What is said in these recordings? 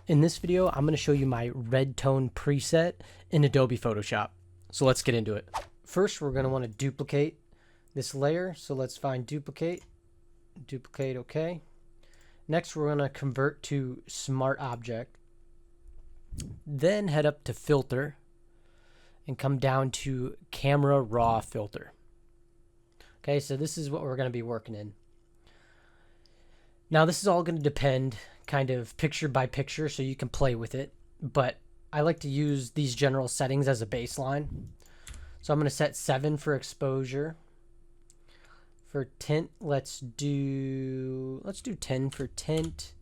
In this video, I'm going to show you my red tone preset in Adobe Photoshop. So let's get into it. First, we're going to want to duplicate this layer. So let's find duplicate, okay. Next, we're going to convert to Smart Object. Then head up to Filter and come down to Camera Raw Filter. Okay, so this is what we're going to be working in. Now, this is all going to depend kind of picture by picture, so you can play with it, but I like to use these general settings as a baseline. So I'm going to set 7 for exposure. For tint, let's do 10 for tint.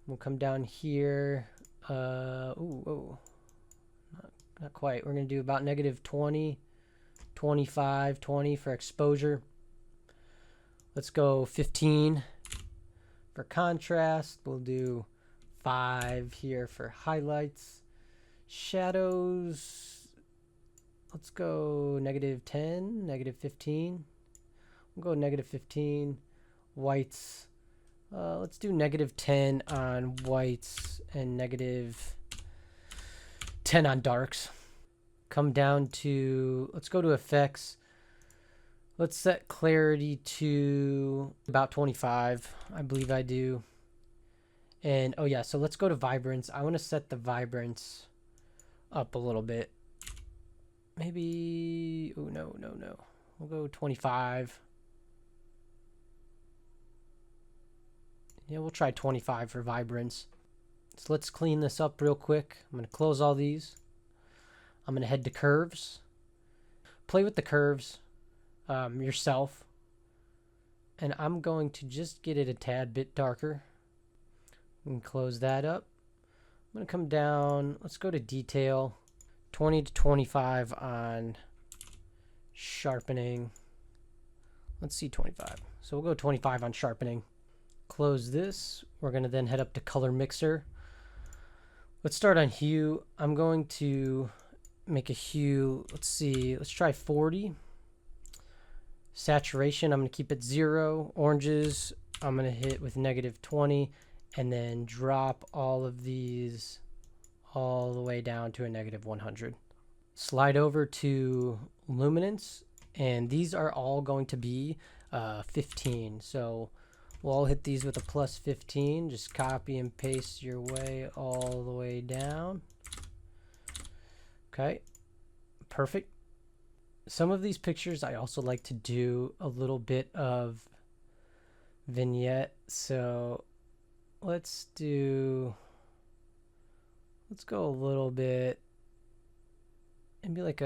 We'll come down here. Not quite. We're going to do about -20, 25, 20 for exposure. Let's go 15 for contrast. We'll do 5 here for highlights. Shadows, let's go -10, -15. We'll go -15. Whites, let's do -10 on whites and -10 on darks. Come down to, let's go to effects. Let's set clarity to about 25. I believe I do. And oh yeah, so let's go to vibrance. I want to set the vibrance up a little bit. Maybe, oh no. We'll go 25. Yeah, we'll try 25 for vibrance. So let's clean this up real quick. I'm going to close all these. I'm going to head to curves. Play with the curves yourself, and I'm going to just get it a tad bit darker and close that up. I'm going to come down, let's go to detail, 20 to 25 on sharpening. Let's see, 25. So we'll go 25 on sharpening. Close this. We're going to then head up to color mixer. Let's start on hue. I'm going to make a hue, let's try 40. Saturation, I'm going to keep it 0. Oranges, I'm going to hit with -20, and then drop all of these all the way down to a -100. Slide over to luminance, and these are all going to be 15. So we'll all hit these with a +15. Just copy and paste your way all the way down. Okay, perfect. Some of these pictures I also like to do a little bit of vignette. So let's go a little bit, maybe like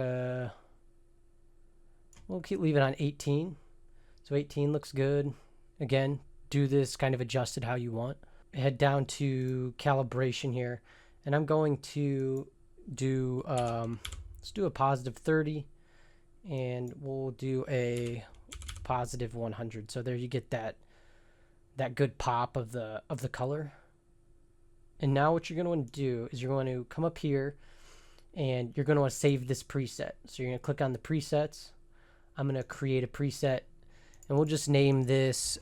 we'll keep leaving on 18. So 18 looks good. Again, do this kind of adjusted how you want. Head down to calibration here, and I'm going to do let's do a +30. And we'll do a +100. So there you get that good pop of the color. And now what you're going to want to do is you're going to come up here and you're going to want to save this preset. So you're going to click on the presets. I'm going to create a preset, and we'll just name this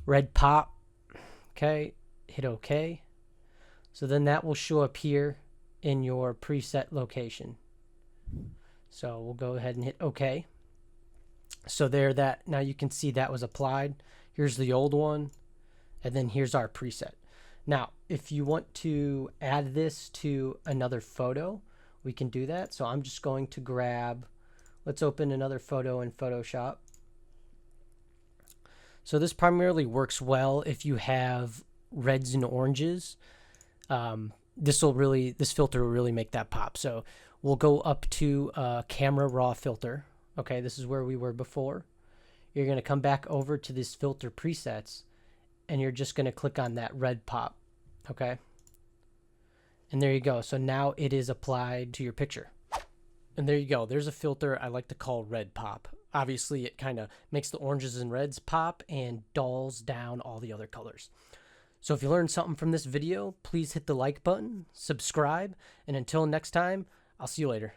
red pop. Okay, hit OK. So then that will show up here in your preset location. So we'll go ahead and hit OK. So now you can see that was applied. Here's the old one, and then here's our preset. Now, if you want to add this to another photo, we can do that. So I'm just going to let's open another photo in Photoshop. So this primarily works well if you have reds and oranges. This filter will really make that pop. So we'll go up to Camera Raw Filter. Okay, this is where we were before. You're going to come back over to this filter presets, and you're just going to click on that red pop. Okay, and there you go. So now it is applied to your picture. And there you go. There's a filter I like to call red pop. Obviously, it kind of makes the oranges and reds pop and dulls down all the other colors. So if you learned something from this video, please hit the like button, subscribe, and until next time, I'll see you later.